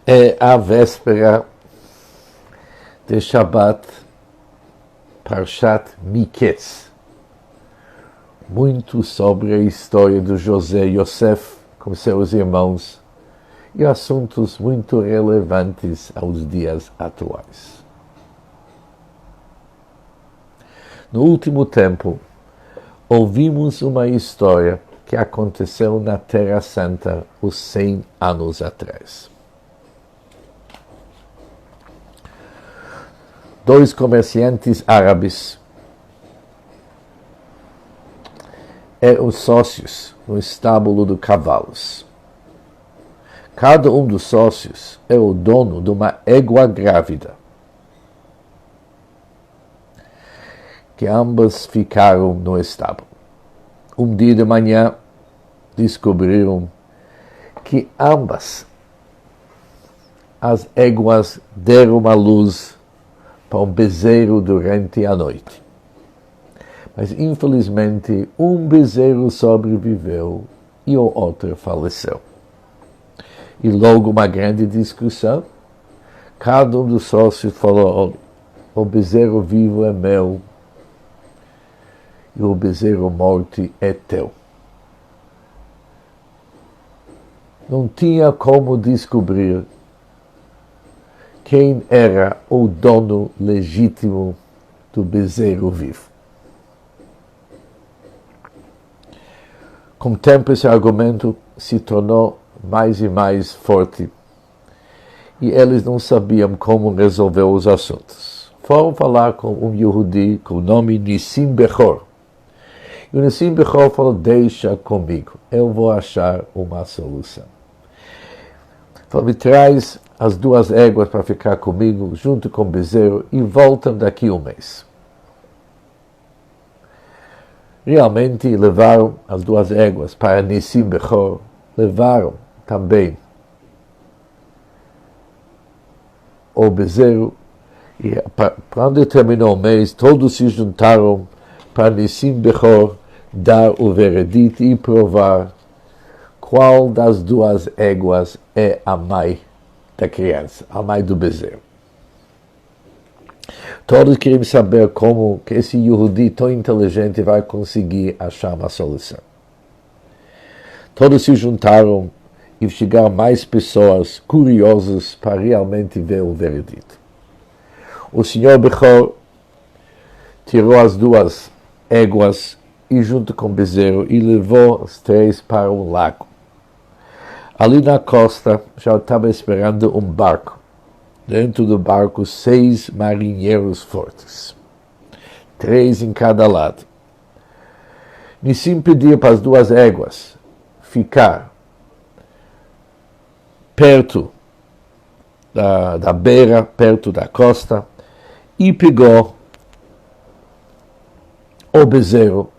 É a véspera de Shabbat, Parshat Miketz. Muito sobre a história do José Yosef com seus irmãos e assuntos muito relevantes aos dias atuais. No último tempo, ouvimos uma história que aconteceu na Terra Santa os 100 anos atrás. Dois comerciantes árabes eram sócios no estábulo de cavalos. Cada um dos sócios é o dono de uma égua grávida, que ambas ficaram no estábulo. Um dia de manhã, descobriram que ambas as éguas deram à luz para um bezerro durante a noite. Mas, infelizmente, um bezerro sobreviveu e o outro faleceu. E logo uma grande discussão. Cada um dos sócios falou: o bezerro vivo é meu e o bezerro morto é teu. Não tinha como descobrir quem era o dono legítimo do bezerro vivo. Com o tempo, esse argumento se tornou mais e mais forte e eles não sabiam como resolver os assuntos. Foram falar com um Yehudi com o nome Nissim Bechor. E o Nissim Bechor falou: deixa comigo, eu vou achar uma solução. Falou: me traz as duas éguas para ficar comigo, junto com o bezerro, e voltam daqui um mês. Realmente levaram as duas éguas para Nissim Bechor, levaram também o bezerro, e quando terminou o mês, todos se juntaram para Nissim Bechor dar o veredito e provar qual das duas éguas é a mãe da criança, a mãe do bezerro. Todos queriam saber como que esse Yehudi tão inteligente vai conseguir achar uma solução. Todos se juntaram e chegaram mais pessoas curiosas para realmente ver o veredito. O senhor Bechor tirou as duas éguas e junto com o bezerro e levou os três para um lago. Ali na costa já estava esperando um barco. Dentro do barco, 6 marinheiros fortes, 3 em cada lado. Nissim pediu para as duas éguas ficar perto da beira, perto da costa, e pegou o bezerro,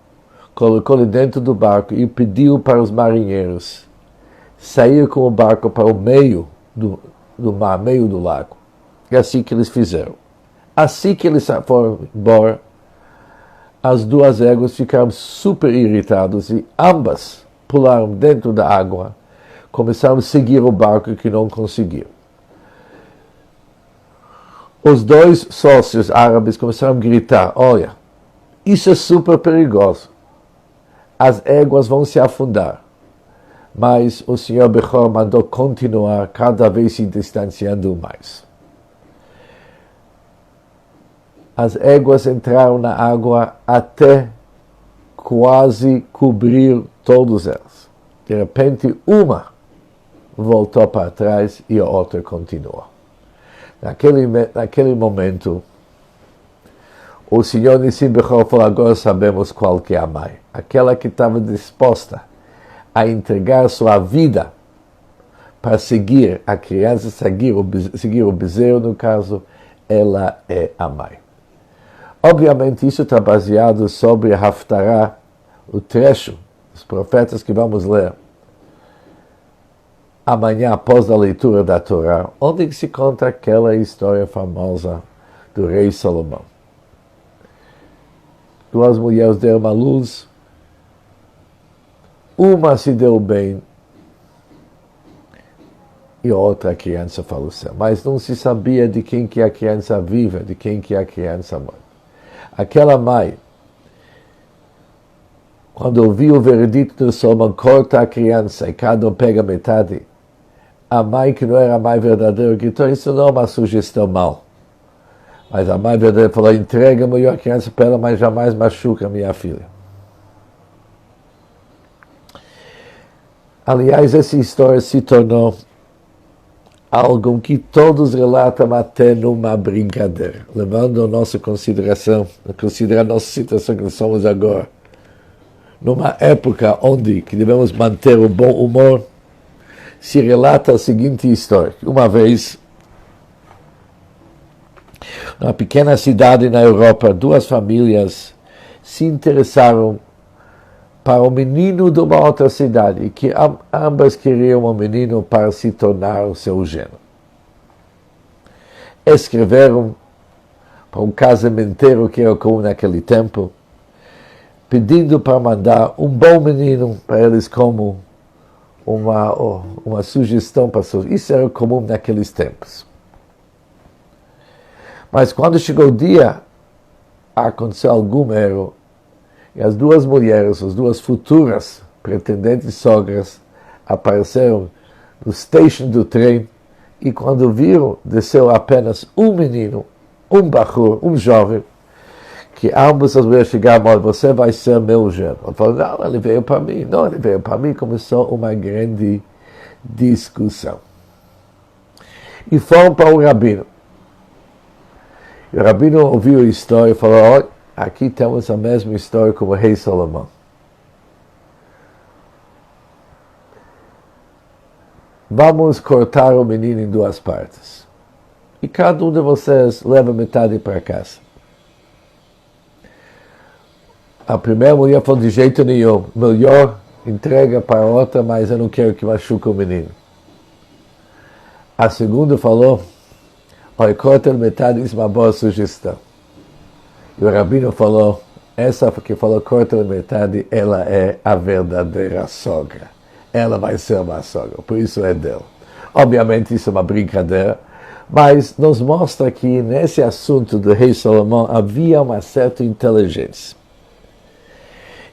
colocou-lhe dentro do barco e pediu para os marinheiros sair com o barco para o meio do mar, meio do lago. É assim que eles fizeram. Assim que eles foram embora, as duas éguas ficaram super irritadas e ambas pularam dentro da água, começaram a seguir o barco que não conseguiram. Os dois sócios árabes começaram a gritar: olha, isso é super perigoso. As éguas vão se afundar. Mas o senhor Bechor mandou continuar, cada vez se distanciando mais. As éguas entraram na água até quase cobrir todos elas. De repente, uma voltou para trás e a outra continuou. Naquele momento, o senhor Nissim Bechor falou: agora sabemos qual que é a mãe. Aquela que estava disposta a entregar sua vida para seguir a criança, seguir o bezerro, no caso, ela é a mãe. Obviamente, isso está baseado sobre a Haftarah, o trecho dos profetas que vamos ler amanhã, após a leitura da Torá, onde se conta aquela história famosa do rei Salomão. Duas mulheres deram à luz, uma se deu bem e outra criança faleceu. Mas não se sabia de quem que é a criança viva, de quem que é a criança morta. Aquela mãe, quando ouviu o veredicto do Solomon, corta a criança e cada um pega metade, a mãe que não era a mãe verdadeira gritou, isso não é uma sugestão mal. Mas a mãe verdadeira falou, entrega-me a criança para ela, mas jamais machuca minha filha. Aliás, essa história se tornou algo que todos relatam até numa brincadeira, levando a nossa consideração, a considerar a nossa situação que somos agora. Numa época onde que devemos manter o bom humor, se relata a seguinte história. Uma vez, numa pequena cidade na Europa, duas famílias se interessaram para o menino de uma outra cidade, que ambas queriam um menino para se tornar o seu genro. Escreveram para um casamenteiro que era comum naquele tempo, pedindo para mandar um bom menino para eles como uma sugestão para suas. Isso era comum naqueles tempos. Mas quando chegou o dia, aconteceu algum erro. E as duas mulheres, as duas futuras pretendentes sogras, apareceram no station do trem e quando viram, desceu apenas um menino, um bachur, um jovem, que ambas as mulheres chegaram e falaram, você vai ser meu genro. Ele falou, não, ele veio para mim. Não, ele veio para mim. Começou uma grande discussão. E foram para o rabino. E o rabino ouviu a história e falou, olha, aqui temos a mesma história como o rei Salomão. Vamos cortar o menino em duas partes. E cada um de vocês leva metade para casa. A primeira mulher falou, de jeito nenhum, melhor entrega para a outra, mas eu não quero que machuque o menino. A segunda falou, olha, corta metade, isso é uma boa sugestão. E o rabino falou, essa que falou corta a metade, ela é a verdadeira sogra. Ela vai ser uma sogra, por isso é dela. Obviamente isso é uma brincadeira, mas nos mostra que nesse assunto do rei Salomão havia uma certa inteligência.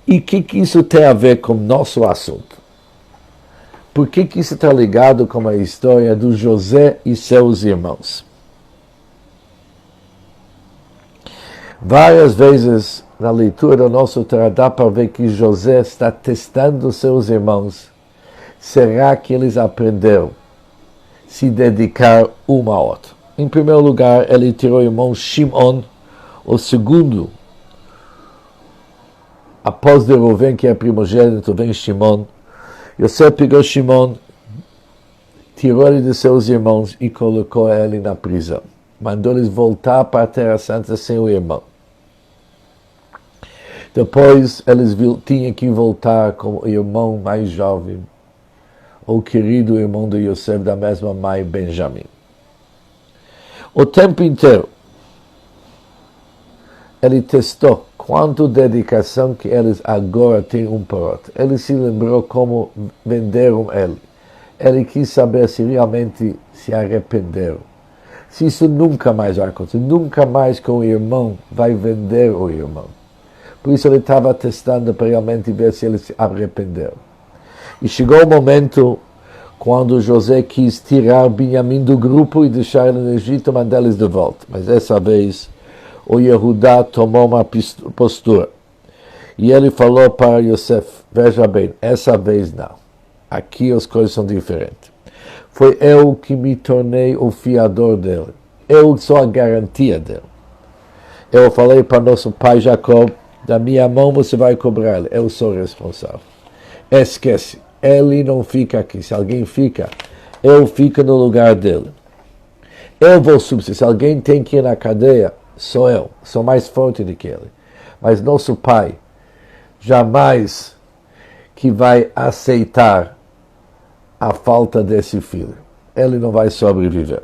E o que isso tem a ver com o nosso assunto? Por que isso está ligado com a história do José e seus irmãos? Várias vezes na leitura do nosso Torá dá para ver que José está testando seus irmãos. Será que eles aprenderam se dedicar um ao outro? Em primeiro lugar, ele tirou o irmão Shimon, o segundo, após de Reuven, que é primogênito, vem Shimon. Yosef pegou Shimon, tirou ele de seus irmãos e colocou ele na prisão. Mandou eles voltar para a Terra Santa sem o irmão. Depois eles tinham que voltar com o irmão mais jovem, o querido irmão de Yosef, da mesma mãe, Benjamim. O tempo inteiro, ele testou quanto dedicação que eles agora têm um para o outro. Ele se lembrou como venderam ele. Ele quis saber se realmente se arrependeram. Se isso nunca mais vai acontecer, nunca mais com o irmão vai vender o irmão. Por isso ele estava testando para realmente ver se eles se arrependeram. E chegou o momento quando José quis tirar Benjamim do grupo e deixar ele no Egito e mandar eles de volta. Mas dessa vez o Yehudá tomou uma postura. E ele falou para Yosef, veja bem, essa vez não. Aqui as coisas são diferentes. Foi eu que me tornei o fiador dele. Eu sou a garantia dele. Eu falei para nosso pai Jacó, da minha mão você vai cobrar ele. Eu sou responsável. Esquece, ele não fica aqui. Se alguém fica, eu fico no lugar dele. Eu vou substituir. Se alguém tem que ir na cadeia, sou eu. Sou mais forte do que ele. Mas nosso pai jamais que vai aceitar a falta desse filho. Ele não vai sobreviver.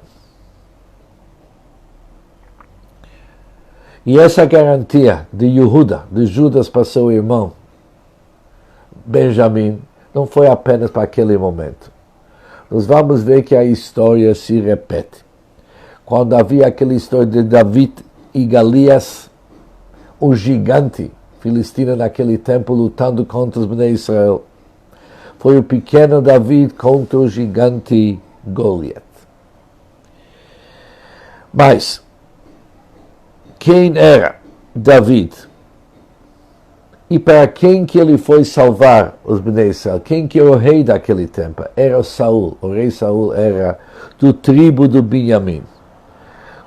E essa garantia de Yehuda, de Judas para seu irmão, Benjamim, não foi apenas para aquele momento. nós vamos ver que a história se repete. Quando havia aquela história de David e Golias, o gigante filistino naquele tempo lutando contra os Bnei Israel, foi o pequeno David contra o gigante Goliat. Mas, quem era David? E para quem que ele foi salvar os Bnei Israel? Quem que era o rei daquele tempo? Era Saul. O rei Saul era do tribo do Benjamim.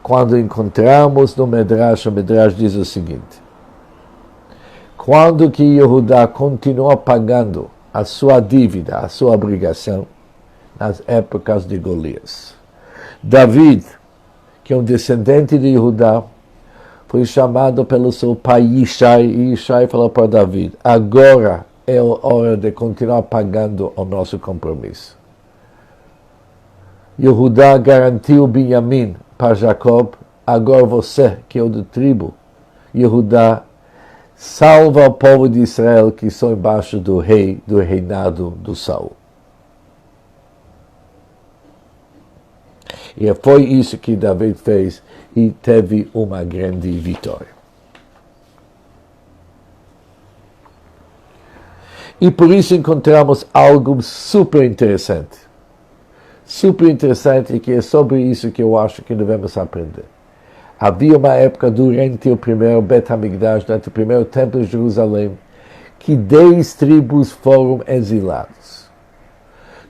Quando encontramos no Medrash, o Medrash diz o seguinte: quando que Yehudá continuou pagando a sua dívida, a sua obrigação, nas épocas de Golias. David, que é um descendente de Yehudá, foi chamado pelo seu pai Yishai, e Yishai falou para David: agora é a hora de continuar pagando o nosso compromisso. Yehudá garantiu Benjamim para Jacob, agora você, que é o do tribo, Yehudá, salva o povo de Israel que estão embaixo do rei, do reinado do Saul. E foi isso que David fez e teve uma grande vitória. E por isso encontramos algo super interessante. Super interessante, que é sobre isso que eu acho que devemos aprender. Havia uma época durante o primeiro Bet HaMikdash, durante o primeiro templo de Jerusalém, que 10 tribos foram exilados.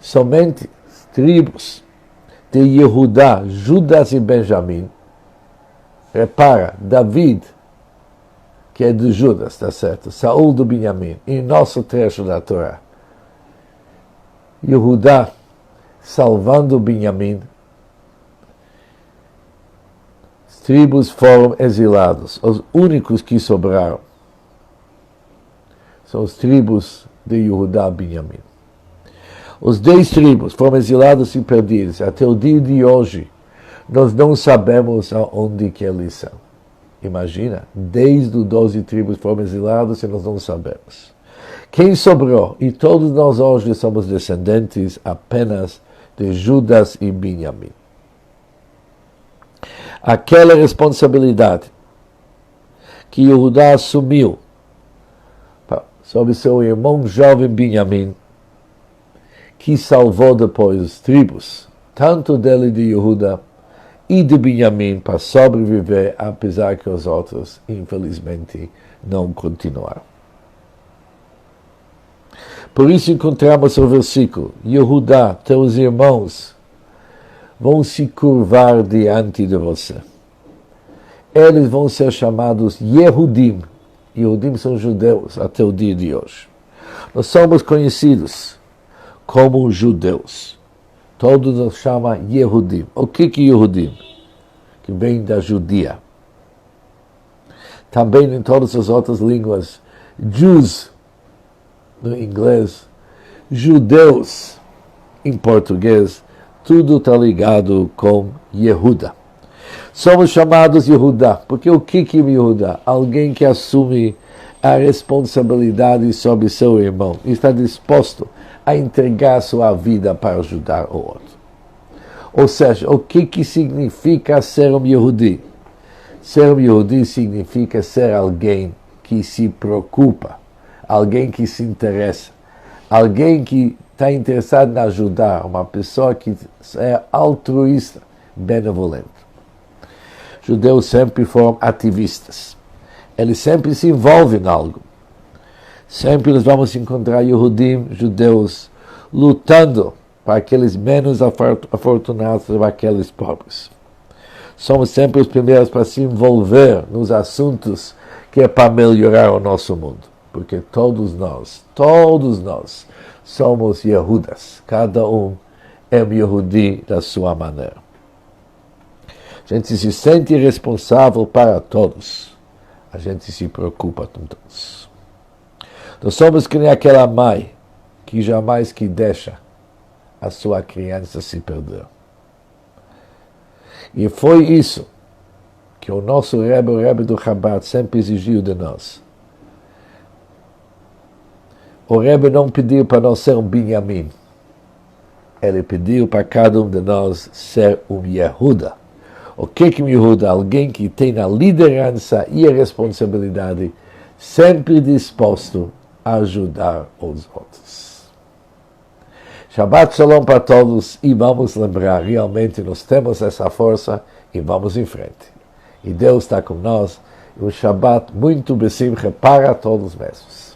Somente tribos de Yehudá, Judas e Benjamim. Repara, David, que é de Judas, está certo? Saul do Benjamim, em nosso trecho da Torá. Yehudá, salvando Benjamim. As tribos foram exilados. Os únicos que sobraram são as tribos de Yehudá e Benjamim. Os 10 tribos foram exilados e perdidos. Até o dia de hoje, nós não sabemos aonde que eles são. Imagina, 10 dos 12 tribos foram exilados e nós não sabemos. Quem sobrou? E todos nós hoje somos descendentes apenas de Judas e Benjamim. Aquela responsabilidade que Yehudá assumiu sobre seu irmão jovem Benjamim, que salvou depois as tribos, tanto dele de Yehudá e de Benjamim, para sobreviver, apesar que os outros, infelizmente, não continuaram. Por isso encontramos o versículo: Yehudá, teus irmãos vão se curvar diante de você. Eles vão ser chamados Yehudim. Yehudim são judeus até o dia de hoje. Nós somos conhecidos como judeus. Todos nos chamam Yehudim. O que é Yehudim? Que vem da judia. Também em todas as outras línguas, Jews no inglês, judeus em português, tudo está ligado com Yehuda. Somos chamados Yehudá, porque o que é Yehudá? Alguém que assume a responsabilidade sobre seu irmão e está disposto a entregar sua vida para ajudar o outro. Ou seja, o que significa ser um Yehudi? Ser um Yehudi significa ser alguém que se preocupa, alguém que se interessa, alguém que está interessado em ajudar, uma pessoa que é altruísta, benevolente. Judeus sempre foram ativistas. Eles sempre se envolvem em algo. Sempre nós vamos encontrar Yehudim, judeus, lutando para aqueles menos afortunados, para aqueles pobres. Somos sempre os primeiros para se envolver nos assuntos que é para melhorar o nosso mundo. Porque todos nós somos Yehudas. Cada um é um Yehudi da sua maneira. A gente se sente responsável para todos. A gente se preocupa com todos. Nós somos que nem aquela mãe que jamais que deixa a sua criança se perder. E foi isso que o nosso Rebbe, o Rebbe do Chabad, sempre exigiu de nós. O Rebbe não pediu para nós ser um Benjamim. ele pediu para cada um de nós ser um Yehuda. O que é um Yehuda? Alguém que tem a liderança e a responsabilidade, sempre disposto a ajudar os outros. Shabbat Shalom para todos e vamos lembrar, realmente nós temos essa força e vamos em frente. E Deus está com nós. Um Shabbat muito besimcha para todos mesmos.